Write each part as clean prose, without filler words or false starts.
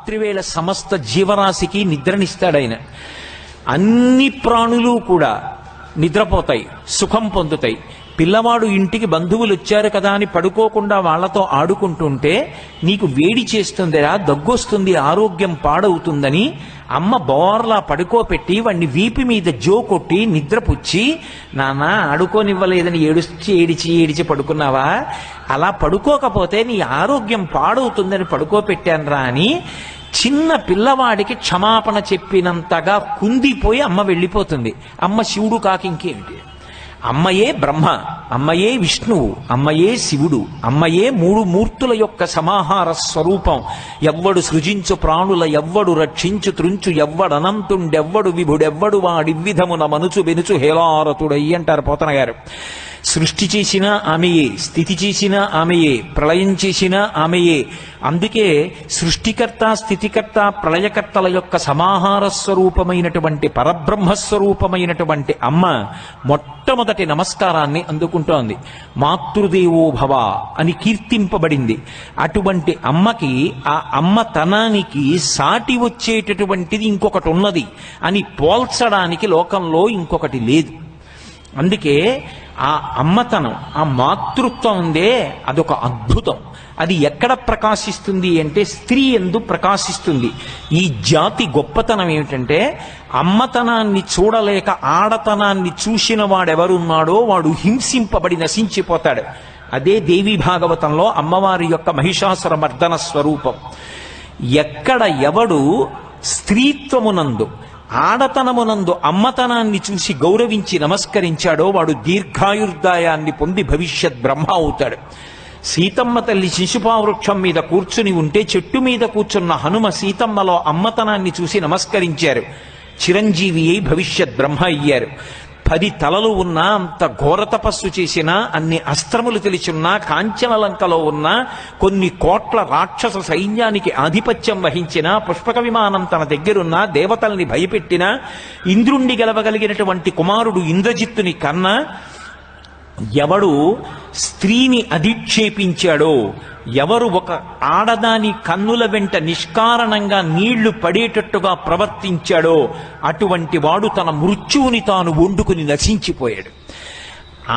రాత్రివేళ సమస్త జీవరాశికి నిద్రనిస్తాడు ఆయన. అన్ని ప్రాణులు కూడా నిద్రపోతాయి, సుఖం పొందుతాయి. పిల్లవాడు ఇంటికి బంధువులు వచ్చారు కదా అని పడుకోకుండా వాళ్లతో ఆడుకుంటుంటే నీకు వేడి చేస్తుందిరా, దగ్గొస్తుంది, ఆరోగ్యం పాడవుతుందని అమ్మ బోర్లా పడుకోపెట్టి వాడిని వీపు మీద జో కొట్టి నిద్రపుచ్చి, నాన్న ఆడుకోనివ్వలేదని ఏడిచి పడుకున్నావా, అలా పడుకోకపోతే నీ ఆరోగ్యం పాడవుతుందని పడుకోపెట్టానురా అని చిన్న పిల్లవాడికి క్షమాపణ చెప్పినంతగా కుందిపోయి అమ్మ వెళ్ళిపోతుంది. అమ్మ శివుడు కాకింకేమిటి? అమ్మయే బ్రహ్మ, అమ్మయే విష్ణువు, అమ్మయే శివుడు, అమ్మయే మూడు మూర్తుల యొక్క సమాహార స్వరూపం. ఎవ్వడు సృజించు ప్రాణుల ఎవ్వడు రక్షించు త్రుంచు ఎవ్వడనంతుండెవ్వడు విభుడెవ్వడు వాడివ్విధమున మనుచు బెనుచు హేలారతుడై అంటారు పోతన గారు. సృష్టి చేసిన ఆమెయే, స్థితి చేసిన ఆమెయే, ప్రళయం చేసిన ఆమెయే. అందుకే సృష్టికర్త, స్థితికర్త, ప్రళయకర్తల యొక్క సమాహార స్వరూపమైనటువంటి పరబ్రహ్మస్వరూపమైనటువంటి అమ్మ మొట్టమొదటి నమస్కారాన్ని అందుకుంటోంది. మాతృదేవో భవ అని కీర్తింపబడింది. అటువంటి అమ్మకి, ఆ అమ్మతనానికి సాటి వచ్చేటటువంటిది ఇంకొకటి ఉన్నది అని పోల్చడానికి లోకంలో ఇంకొకటి లేదు. అందుకే ఆ అమ్మతనం, ఆ మాతృత్వం ఉందే, అదొక అద్భుతం. అది ఎక్కడ ప్రకాశిస్తుంది అంటే స్త్రీ యందు ప్రకాశిస్తుంది. ఈ జాతి గొప్పతనం ఏమిటంటే అమ్మతనాన్ని చూడలేక ఆడతనాన్ని చూసిన వాడెవరున్నాడో వాడు హింసింపబడి నశించిపోతాడు. అదే దేవీ భాగవతంలో అమ్మవారి యొక్క మహిషాసుర మర్దన స్వరూపం. ఎక్కడ ఎవడు స్త్రీత్వమునందు, ఆడతనమునందు అమ్మతనాన్ని చూసి గౌరవించి నమస్కరించాడో వాడు దీర్ఘాయుర్దాయాన్ని పొంది భవిష్యత్ బ్రహ్మ అవుతాడు. సీతమ్మ తల్లి శిశుపావృక్షం మీద కూర్చుని ఉంటే చెట్టు మీద కూర్చున్న హనుమ సీతమ్మలో అమ్మతనాన్ని చూసి నమస్కరించారు. చిరంజీవి అయి భవిష్యత్ బ్రహ్మ అయ్యారు. 10 తలలు ఉన్నా, అంత ఘోర తపస్సు చేసినా, అన్ని అస్త్రములు తెలిసున్నా, కాంచనలంకలో ఉన్న కొన్ని కోట్ల రాక్షస సైన్యానికి ఆధిపత్యం వహించిన, పుష్పక విమానం తన దగ్గరున్న, దేవతల్ని భయపెట్టిన, ఇంద్రుణ్ణి గెలవగలిగినటువంటి కుమారుడు ఇంద్రజిత్తుని కన్నా, ఎవడు స్త్రీని అధిక్షేపించాడో, ఎవరు ఒక ఆడదాని కన్నుల వెంట నిష్కారణంగా నీళ్లు పడేటట్టుగా ప్రవర్తించాడో అటువంటి వాడు తన మృత్యువుని తాను వండుకుని నశించిపోయాడు.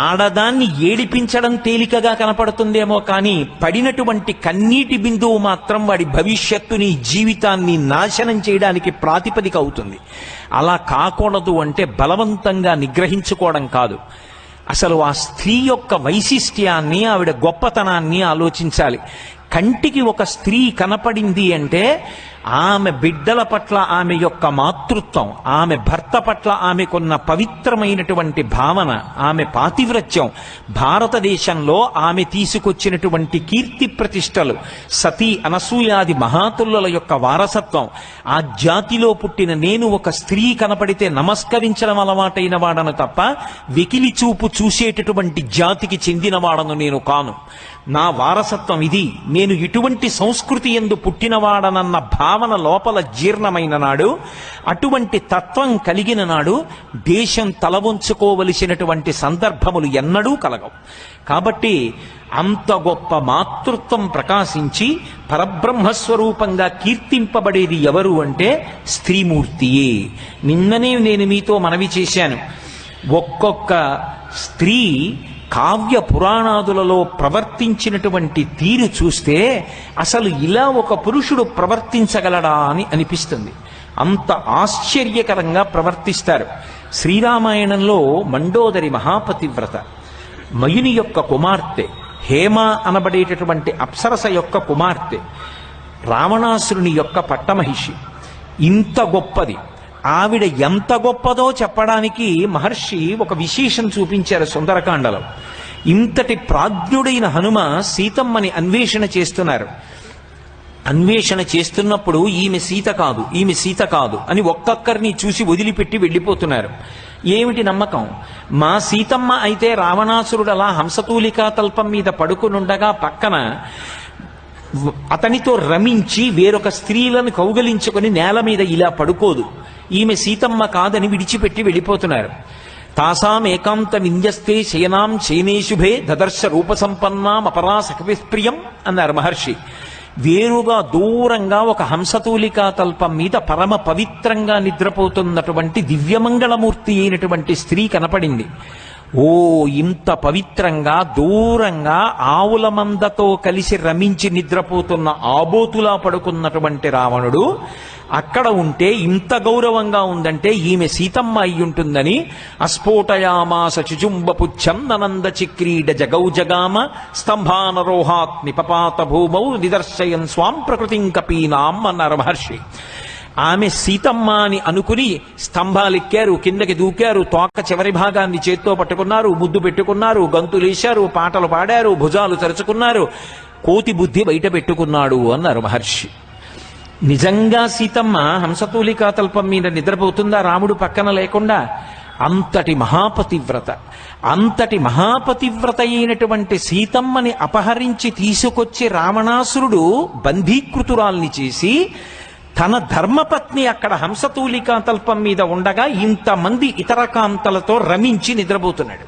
ఆడదాన్ని ఏడిపించడం తేలికగా కనపడుతుందేమో కానీ పడినటువంటి కన్నీటి బిందువు మాత్రం వాడి భవిష్యత్తుని, జీవితాన్ని నాశనం చేయడానికి ప్రాతిపదిక అవుతుంది. అలా కాకూడదు అంటే బలవంతంగా నిగ్రహించుకోవడం కాదు, అసలు ఆ స్త్రీ యొక్క వైశిష్ట్యాన్ని, ఆవిడ గొప్పతనాన్ని ఆలోచించాలి. కంటికి ఒక స్త్రీ కనపడింది అంటే ఆమె బిడ్డల పట్ల ఆమె యొక్క మాతృత్వం, ఆమె భర్త పట్ల ఆమెకున్న పవిత్రమైనటువంటి భావన, ఆమె పాతివ్రత్యం, భారతదేశంలో ఆమె తీసుకొచ్చినటువంటి కీర్తి ప్రతిష్టలు, సతీ అనసూయాది మహాతుల్లుల యొక్క వారసత్వం, ఆ జాతిలో పుట్టిన నేను ఒక స్త్రీ కనపడితే నమస్కరించడం అలవాటైన వాడను తప్ప వెకిలి చూపు చూసేటటువంటి జాతికి చెందిన వాడను నేను కాను. నా వారసత్వం ఇది. నేను ఇటువంటి సంస్కృతి యందు పుట్టినవాడనన్న భావన లోపల జీర్ణమైన నాడు, అటువంటి తత్వం కలిగిన నాడు దేశం తలవంచుకోవలసినటువంటి సందర్భములు ఎన్నడూ కలగవు. కాబట్టి అంత గొప్ప మాతృత్వం ప్రకాశించి పరబ్రహ్మస్వరూపంగా కీర్తింపబడేది ఎవరు అంటే స్త్రీమూర్తియే. నిన్ననే నేను మీతో మనవి చేశాను, ఒక్కొక్క స్త్రీ కావ్య పురాణాదులలో ప్రవర్తించినటువంటి తీరు చూస్తే అసలు ఇలా ఒక పురుషుడు ప్రవర్తించగలడా అని అనిపిస్తుంది. అంత ఆశ్చర్యకరంగా ప్రవర్తిస్తారు. శ్రీరామాయణంలో మండోదరి మహాపతివ్రత, మయుని యొక్క కుమార్తె, హేమ అనబడేటటువంటి అప్సరస యొక్క కుమార్తె, రావణాసురుని యొక్క పట్టమహిషి. ఇంత గొప్పది. ఆవిడ ఎంత గొప్పదో చెప్పడానికి మహర్షి ఒక విశేషం చూపించారు సుందరకాండలో. ఇంతటి ప్రాజ్ఞుడైన హనుమ సీతమ్మని అన్వేషణ చేస్తున్నారు. అన్వేషణ చేస్తున్నప్పుడు ఈమె సీత కాదు, ఈమె సీత కాదు అని ఒక్కొక్కరిని చూసి వదిలిపెట్టి వెళ్ళిపోతున్నారు. ఏమిటి నమ్మకం? మా సీతమ్మ అయితే రావణాసురుడు అలా హంసతూలికా తల్పం మీద పడుకునుండగా పక్కన అతనితో రమించి వేరొక స్త్రీలను కౌగలించుకొని నేల మీద ఇలా పడుకోదు. ఈమె సీతమ్మ కాదని విడిచిపెట్టి వెళ్ళిపోతున్నారు. తాసాం ఏకాంత వింజస్తే శయనాం శయనేశుభే దదర్శ రూపసంపన్నాం అపరా సఖవిప్రియం అన్నారు మహర్షి. వేరుగా దూరంగా ఒక హంసతూలికా తల్పం మీద పరమ పవిత్రంగా నిద్రపోతున్నటువంటి దివ్యమంగళమూర్తి అయినటువంటి స్త్రీ కనపడింది. ఓ, ఇంత పవిత్రంగా దూరంగా ఆవుల మందతో కలిసి రమించి నిద్రపోతున్న ఆబోతులా పడుకున్నటువంటి రావణుడు అక్కడ ఉంటే ఇంత గౌరవంగా ఉందంటే ఈమె సీతమ్మ అయ్యుంటుందని అస్ఫోటయామాస చుచుంబపుచ్చం ననంద చిక్రీడ జగౌజగామ స్తంభానరోహాత్ నిపపాత భూమౌ నిదర్శయన్ స్వాం ప్రకృతిం కపీనాం అన్నారు మహర్షి. ఆమె సీతమ్మ అని అనుకుని స్తంభాలెక్కారు, కిందకి దూకారు, తోక చివరి భాగాన్ని చేత్తో పట్టుకున్నారు, ముద్దు పెట్టుకున్నారు, గంతులేశారు, పాటలు పాడారు, భుజాలు తెరుచుకున్నారు. కోతి బుద్ధి బయట పెట్టుకున్నాడు అన్నారు మహర్షి. నిజంగా సీతమ్మ హంసతూలికా తల్పం మీద నిద్రపోతుందా రాముడు పక్కన లేకుండా? అంతటి మహాపతివ్రత, అంతటి మహాపతివ్రత అయినటువంటి సీతమ్మని అపహరించి తీసుకొచ్చి రావణాసురుడు బంధీకృతురాల్ని చేసి తన ధర్మపత్ని అక్కడ హంసతూలికా తల్పం మీద ఉండగా ఇంతమంది ఇతర కాంతలతో రమించి నిద్రపోతున్నాడు.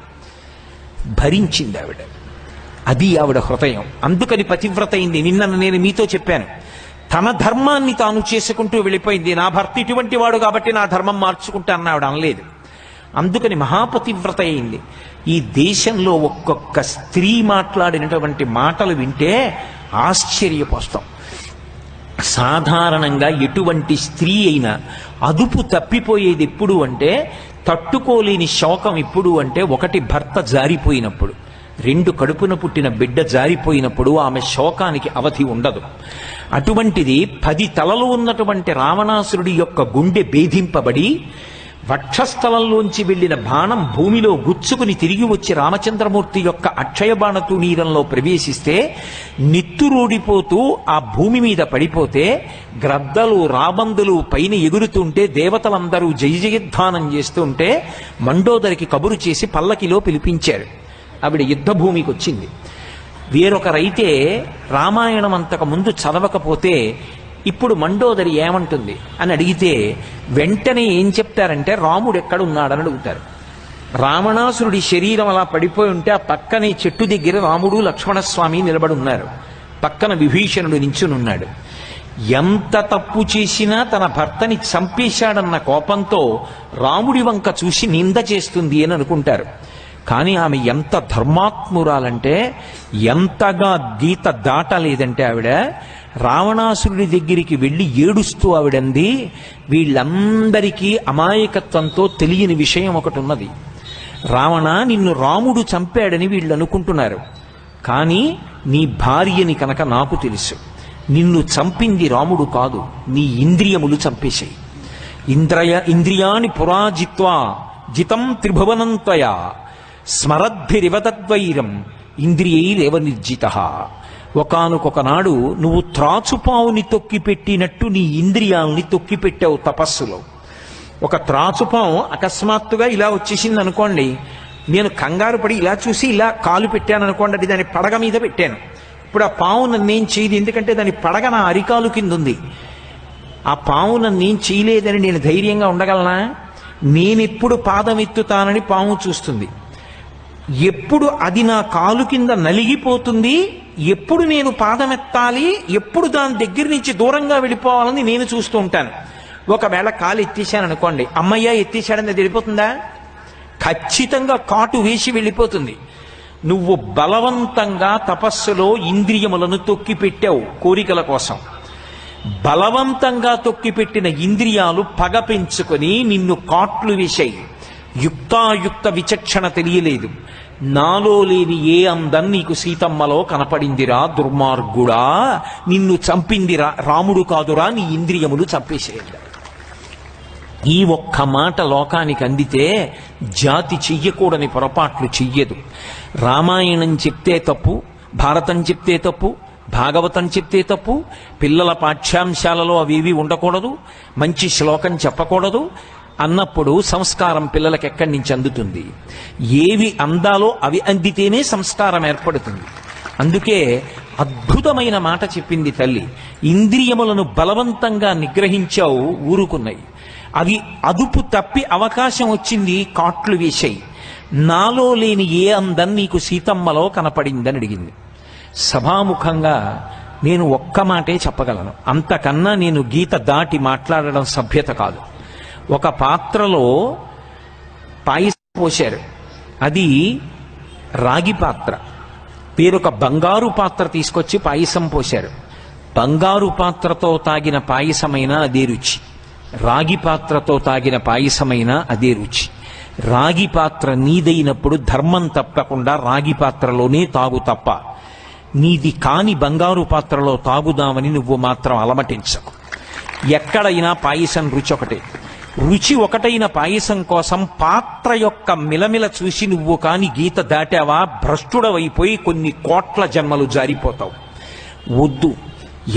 భరించింది ఆవిడ. అది ఆవిడ హృదయం. అందుకని పతివ్రత అయింది. నిన్న నేను మీతో చెప్పాను, తన ధర్మాన్ని తాను చేసుకుంటూ వెళ్ళిపోయింది. నా భర్త ఇటువంటి వాడు కాబట్టి నా ధర్మం మార్చుకుంటానని ఆవిడ అనలేదు. అందుకని మహాపతివ్రత అయింది. ఈ దేశంలో ఒక్కొక్క స్త్రీ మాట్లాడినటువంటి మాటలు వింటే ఆశ్చర్యపోస్తాం. సాధారణంగా ఎటువంటి స్త్రీ అయినా అదుపు తప్పిపోయేది ఎప్పుడు అంటే, తట్టుకోలేని శోకం ఎప్పుడు అంటే, ఒకటి భర్త జారిపోయినప్పుడు, రెండు కడుపున పుట్టిన బిడ్డ జారిపోయినప్పుడు ఆమె శోకానికి అవధి ఉండదు. అటువంటిది 10 తలలు ఉన్నటువంటి రావణాసురుడి యొక్క గుండె భేదింపబడి వక్షస్థలంలోంచి వెళ్లిన బాణం భూమిలో గుచ్చుకుని తిరిగి వచ్చి రామచంద్రమూర్తి యొక్క అక్షయ బాణతునీరంలో ప్రవేశిస్తే నిత్తురోడిపోతూ ఆ భూమి మీద పడిపోతే గ్రద్దలు రాబందులు పైన ఎగురుతుంటే దేవతలందరూ జయ జయధ్వానం చేస్తుంటే మండోదరికి కబురు చేసి పల్లకిలో పిలిపించారు. ఆవిడ యుద్ధ భూమికి వచ్చింది. వేరొకరైతే రామాయణం అంతకు ముందు చదవకపోతే ఇప్పుడు మండోదరి ఏమంటుంది అని అడిగితే వెంటనే ఏం చెప్తారంటే రాముడు ఎక్కడున్నాడని అడుగుతారు. రావణాసురుడి శరీరం అలా పడిపోయి ఉంటే ఆ పక్కనే చెట్టు దగ్గర రాముడు లక్ష్మణస్వామి నిలబడి ఉన్నారు. పక్కన విభీషణుడు నించునున్నాడు. ఎంత తప్పు చేసినా తన భర్తని చంపేశాడన్న కోపంతో రాముడి వంక చూసి నింద చేస్తుంది అని అనుకుంటారు. కానీ ఆమె ఎంత ధర్మాత్మురాలంటే, ఎంతగా గీత దాటలేదంటే ఆవిడ రావణాసురుడి దగ్గరికి వెళ్ళి ఏడుస్తూ ఆవిడంది, వీళ్ళందరికీ అమాయకత్వంతో తెలియని విషయం ఒకటి ఉన్నది. రావణ, నిన్ను రాముడు చంపాడని వీళ్ళు అనుకుంటున్నారు, కానీ నీ భార్యని కనుక నాకు తెలుసు. నిన్ను చంపింది రాముడు కాదు, నీ ఇంద్రియములు చంపేశాయి. ఇంద్రియాని పురాజిత్వా జితం త్రిభువనంత్వయా స్మరద్భిరివతద్వైరం ఇంద్రియైరేవ నిర్జిత. ఒకానొకనాడు నువ్వు త్రాచుపావుని తొక్కిపెట్టినట్టు నీ ఇంద్రియాలని తొక్కిపెట్టావు తపస్సులో. ఒక త్రాచుపావు అకస్మాత్తుగా ఇలా వచ్చేసింది అనుకోండి, నేను కంగారు పడి ఇలా చూసి ఇలా కాలు పెట్టాను అనుకోండి, అది దాని పడగ మీద పెట్టాను. ఇప్పుడు ఆ పావు నన్నేం చేయదు, ఎందుకంటే దాని పడగ నా అరికాలు కింద ఉంది. ఆ పావు నన్నేం చేయలేదని నేను ధైర్యంగా ఉండగలనా? నేనెప్పుడు పాదం ఎత్తుతానని పాము చూస్తుంది. ఎప్పుడు అది నా కాలు కింద నలిగిపోతుంది, ఎప్పుడు నేను పాదమెత్తాలి, ఎప్పుడు దాని దగ్గర నుంచి దూరంగా వెళ్ళిపోవాలని నేను చూస్తూ ఉంటాను. ఒకవేళ కాలు ఎత్తేసాను అనుకోండి, అమ్మయ్య ఎత్తేసాడని అది వెళ్ళిపోతుందా? ఖచ్చితంగా కాటు వేసి వెళ్ళిపోతుంది. నువ్వు బలవంతంగా తపస్సులో ఇంద్రియములను తొక్కిపెట్టావు కోరికల కోసం. బలవంతంగా తొక్కిపెట్టిన ఇంద్రియాలు పగ పెంచుకొని నిన్ను కాట్లు వేశాయి. యుక్తాయుక్త విచక్షణ తెలియలేదు. నాలో లేని ఏ అందం నీకు సీతమ్మలో కనపడిందిరా దుర్మార్గుడా, నిన్ను చంపింది రాముడు కాదురా, నీ ఇంద్రియములు చంపేసేయండి. ఈ ఒక్క మాట లోకానికి అందితే జాతి చెయ్యకూడని పొరపాట్లు చెయ్యదు. రామాయణం చెప్తే తప్పు, భారతం చెప్తే తప్పు, భాగవతం చెప్తే తప్పు, పిల్లల పాఠ్యాంశాలలో అవేవి ఉండకూడదు, మంచి శ్లోకం చెప్పకూడదు అన్నప్పుడు సంస్కారం పిల్లలకి ఎక్కడి నుంచి అందుతుంది? ఏవి అందాలో అవి అందితేనే సంస్కారం ఏర్పడుతుంది. అందుకే అద్భుతమైన మాట చెప్పింది తల్లి. ఇంద్రియములను బలవంతంగా నిగ్రహించావు, ఊరుకున్నాయి. అవి అదుపు తప్పి అవకాశం వచ్చింది, కాట్లు వేశాయి. నాలో లేని ఏ అందం నీకు సీతమ్మలో కనపడిందని అడిగింది. సభాముఖంగా నేను ఒక్క మాటే చెప్పగలను, అంతకన్నా నేను గీత దాటి మాట్లాడడం సభ్యత కాదు. ఒక పాత్రలో పాయసం పోశారు, అది రాగి పాత్ర. వేరొక బంగారు పాత్ర తీసుకొచ్చి పాయసం పోశారు. బంగారు పాత్రతో తాగిన పాయసమైనా అదే రుచి, రాగి పాత్రతో తాగిన పాయసమైనా అదే రుచి. రాగి పాత్ర నీదైనప్పుడు ధర్మం తప్పకుండా రాగి పాత్రలోనే తాగు తప్ప నీది కాని బంగారు పాత్రలో తాగుదామని నువ్వు మాత్రం అలమటించకు. ఎక్కడైనా పాయసం రుచి ఒకటే. రుచి ఒకటైన పాయసం కోసం పాత్ర యొక్క మిలమిల చూసి నువ్వు కాని గీత దాటావా, భ్రష్టుడవైపోయి కొన్ని కోట్ల జన్మలు జారిపోతావు. వద్దు.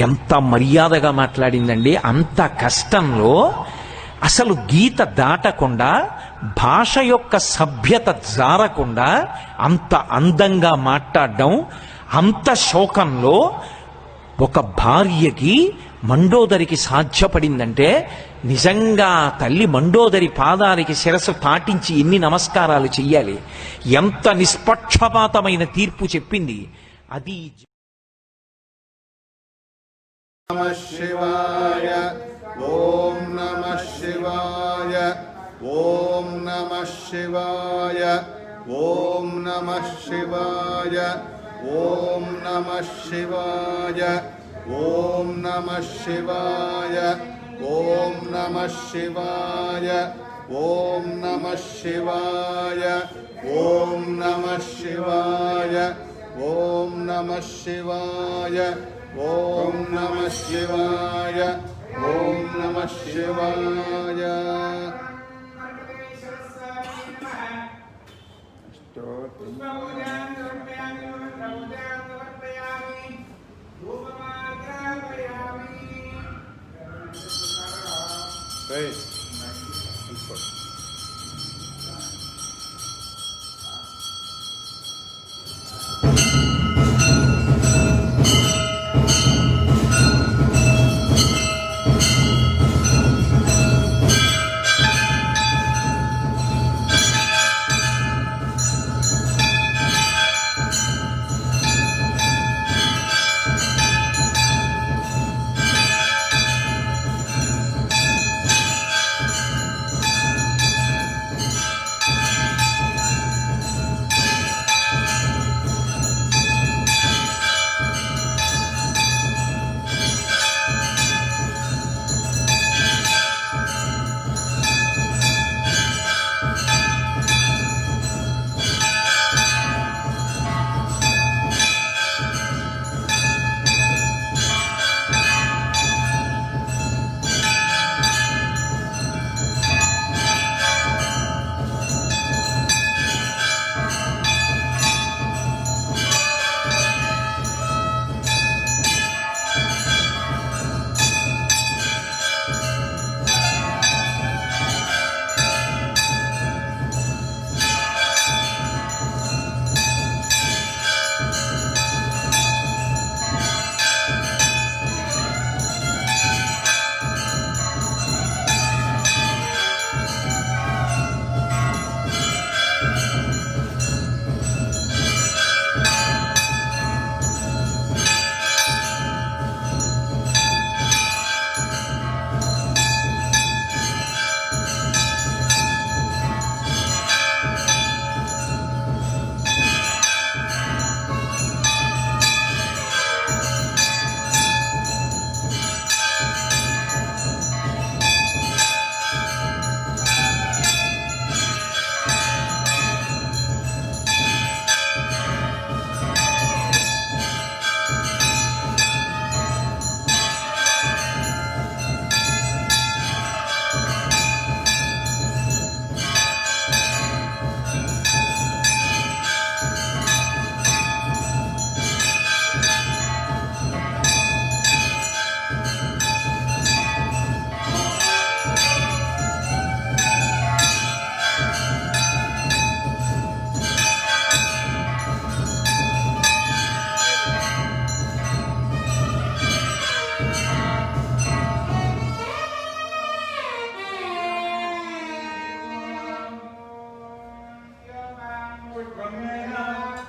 ఎంత మర్యాదగా మాట్లాడిందండి. అంత కష్టంలో అసలు గీత దాటకుండా, భాష యొక్క సభ్యత జారకుండా అంత అందంగా మాట్లాడడం, అంత శోకంలో ఒక భార్యకి మండోదరికి సాధ్యపడిందంటే నిజంగా తల్లి మండోదరి పాదాలకి శిరస్సు తాటించి ఎన్ని నమస్కారాలు చెయ్యాలి. ఎంత నిష్పక్షపాతమైన తీర్పు చెప్పింది. అది నమః శివాయ ఓం నమః శివాయ ఓం నమః శివాయ ఓం నమః శివాయ ఓం నమః శివాయ ఓం నమః శివాయ ఓం నమః శివాయ ఓం నమః శివాయ ఓం నమః శివాయ ఓం నమః శివాయ ఓం నమః శివాయ ఓం నమః శివాయ.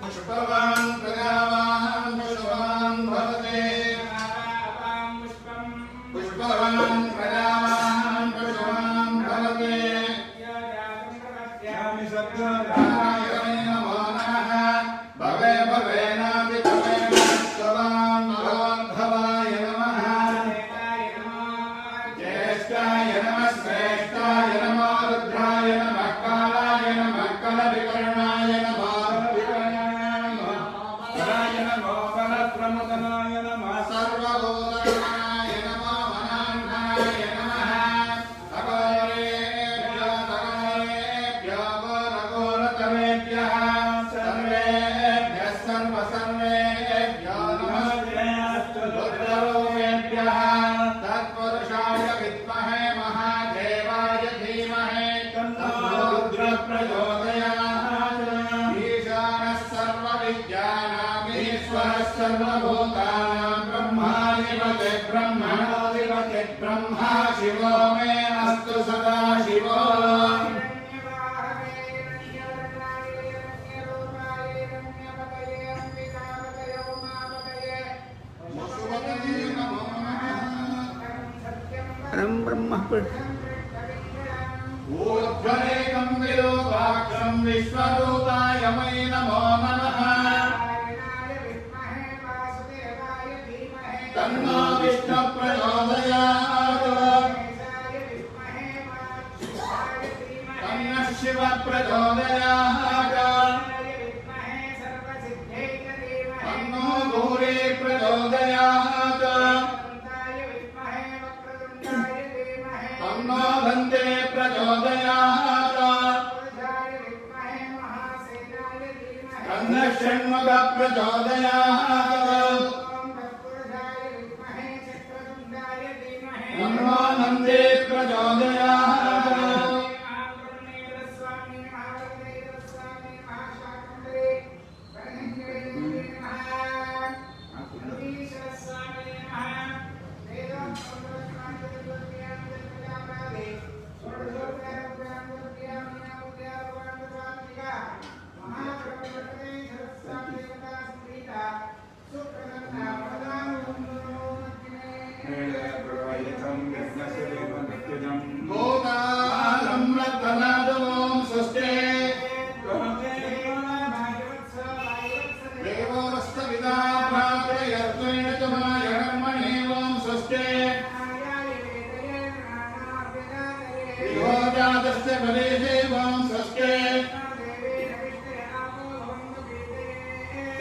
पुष्पवान् प्रजावान् पुष्पवान् भवते नमो नमः भवे भवेनापि भवेन स्ववान् भवाय नमः ज्येष्ठाय नमः श्रेष्ठाय नमो रुद्राय नमः कालाय नमः कलविकर्णाय नमः कराय नमो बलप्रमुदनाय नमः सर्वभूतगणाय नमो मनान्धनाय नमः अघोरेभ्यो घोरघोरतमेभ्यः सर्वेभ्यः सर्वेभ्यो नमः रुद्ररूपेभ्यः तत्पुरुषाय विद्महे महादेवाय धीमहि तन्नो रुद्रः प्रचोदयात् ईशानः सर्वविद्यानाम् ईश्वरः सर्वभूतानां ब्रह्माधिपतिः ब्रह्मणोऽधिपतिः ब्रह्मा शिवो मे अस्तु सदा शिवो ऊर्ध्वरेकं विरूपाक्षं विश्वरूपाय वै नमो नमः तन्नो विष्णुः प्रचोदयात् तन्नः शिवः प्रचोदयात् तन्नो भूरि प्रचोदयात् तन्नो दन्ते प्रचोदयात् तन्नः षण्मुखः प्रचोदयात् तन्नो नन्दे प्रचोदयात् भूतालं रत्नादवं स्वस्ते देवोऽस्तविदा प्रार्थयत्वेन च मायर्मणेवं स्वस्ते विभोजातस्य बलेदेवं स्वस्ते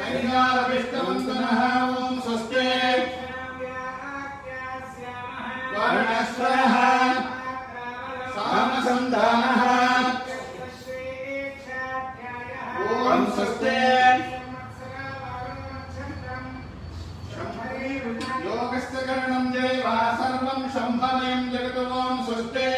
सैन्यारविष्टवन्तनः ॐ स्वस्ते वर्णस्वरः सामसन्धानः ॐ स्वस्ते योगस्य करणं जैवा सर्वं शम्भवें जगतो ॐ स्वस्ते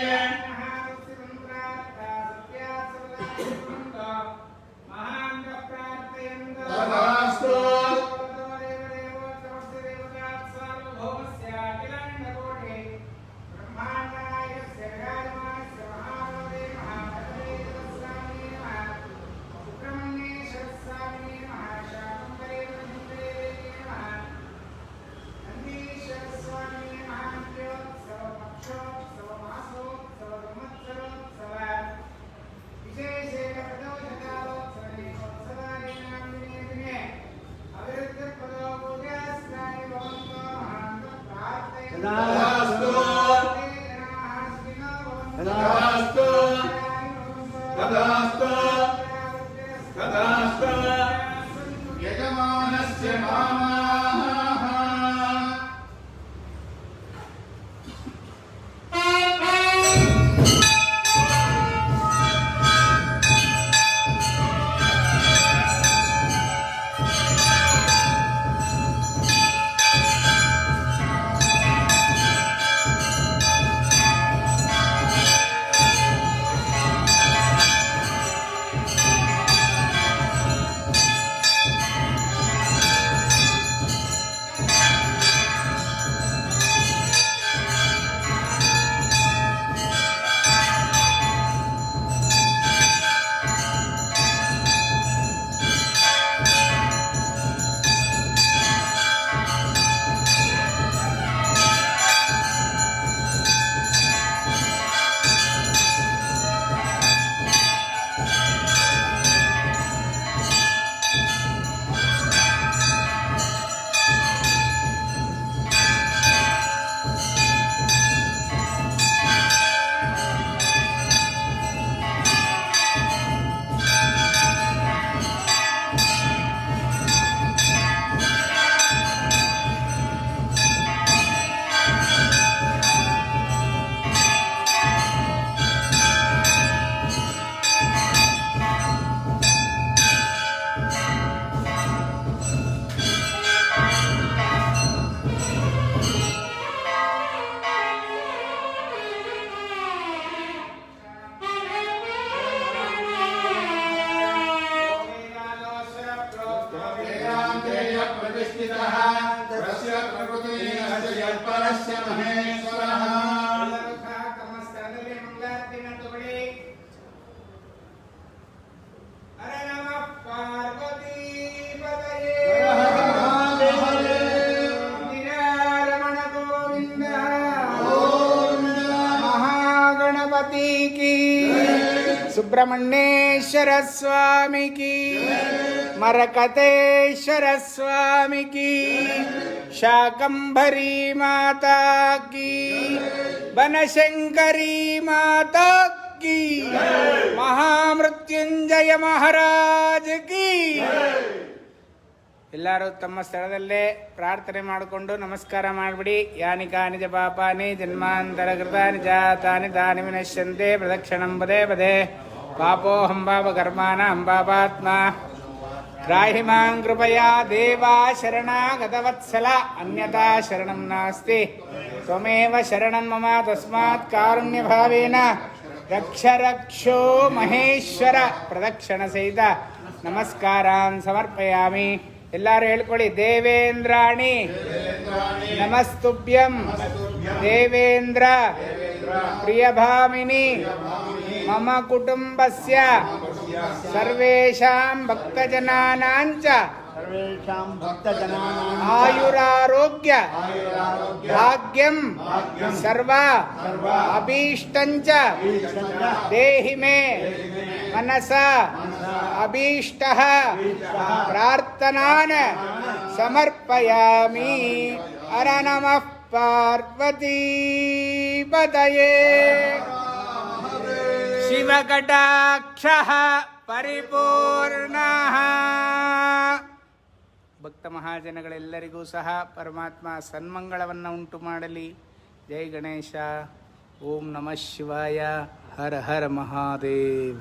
तथास्तु यजमानस्य मामाः ಸುಬ್ರಹ್ಮಣ್ಯೇಶ್ವರ ಸ್ವಾಮಿ ಕಿ, ಮರಕತೇಶ್ವರ ಸ್ವಾಮಿ ಕಿ, ಶಾಕಂಭರಿ ಮಾತಾ ಕಿ, ಬನಶಂಕರಿ ಮಾತಾ ಕಿ, ಮಹಾಮೃತ್ಯುಂಜಯ ಮಹಾರಾಜ್ ಕಿ. ಎಲ್ಲರೂ ತಮ್ಮ ಸ್ಥಳದಲ್ಲೇ ಪ್ರಾರ್ಥನೆ ಮಾಡಿಕೊಂಡು ನಮಸ್ಕಾರ ಮಾಡಿಬಿಡಿ. ಯಾನಿ ಕಾನಿ ಚ ಪಾಪಾನಿ ಜನ್ಮಾಂತರ ಕೃತಾನಿ ಜಾತಾನಿ ತಾನಿ ವಿನಶ್ಯಂತೆ ಪ್ರದಕ್ಷಿಣಂ ಪದೇ ಪದೇ. ಪಾಪೋಹಂ ಪಾಪ ಕರ್ಮಾಣಂ ಪಾಪಾತ್ಮ ತ್ರಾಹಿ ಮಾಂ ಕೃಪಯಾ ದೇವಾ ಶರಣಾಗತವತ್ಸಲ ಅನ್ಯತಾ ಶರಣಂ ನಾಸ್ತಿ ತ್ವಮೇವ ಶರಣಂ ಮಮ ತಸ್ಮಾತ್ ಕಾರುಣ್ಯಭಾವೇನ ರಕ್ಷ ರಕ್ಷೋ ಮಹೇಶ್ವರ. ಪ್ರದಕ್ಷಿಣ ಸಹಿತ ನಮಸ್ಕಾರಾನ್ ಸಮರ್ಪಯಾಮಿ. ಎಲ್ಲರೂ ಹೇಳ್ಕೊಳ್ಳಿ. ದೇವೇಂದ್ರಾಣಿ ನಮಸ್ತುಭ್ಯಂ ದೇವೇಂದ್ರ ಪ್ರಿಯಭಾಮಿನಿ ಮಮ ಕುಟುಂಬಸ್ಯ ಸರ್ವೇಷಾಂ ಭಕ್ತಜನಾನಾಂಚ ಆಯುರಾರೋಗ್ಯ ಭಾಗ್ಯಂ ಸರ್ವ ಅಭೀಷ್ಟಂಚ ದೇಹಿ ಮೇ ಮನಸ ಅಭೀಷ್ಟಃ ಪ್ರಾರ್ಥನಾನ್ ಸಮರ್ಪಯಾಮಿ. ಹರ ನಮಃ ಪಾರ್ವತೀ ಪತಯೇ. ಶಿವಕಟಾಕ್ಷಃ ಪರಿಪೂರ್ಣಃ. ಭಕ್ತ ಮಹಾಜನಗಳೆಲ್ಲರಿಗೂ ಸಹ ಪರಮಾತ್ಮ ಸನ್ಮಂಗಳವನ್ನು ಉಂಟು ಮಾಡಲಿ. ಜೈ ಗಣೇಶ. ಓಂ ನಮಃ ಶಿವಾಯ. ಹರ ಹರ ಮಹಾದೇವ.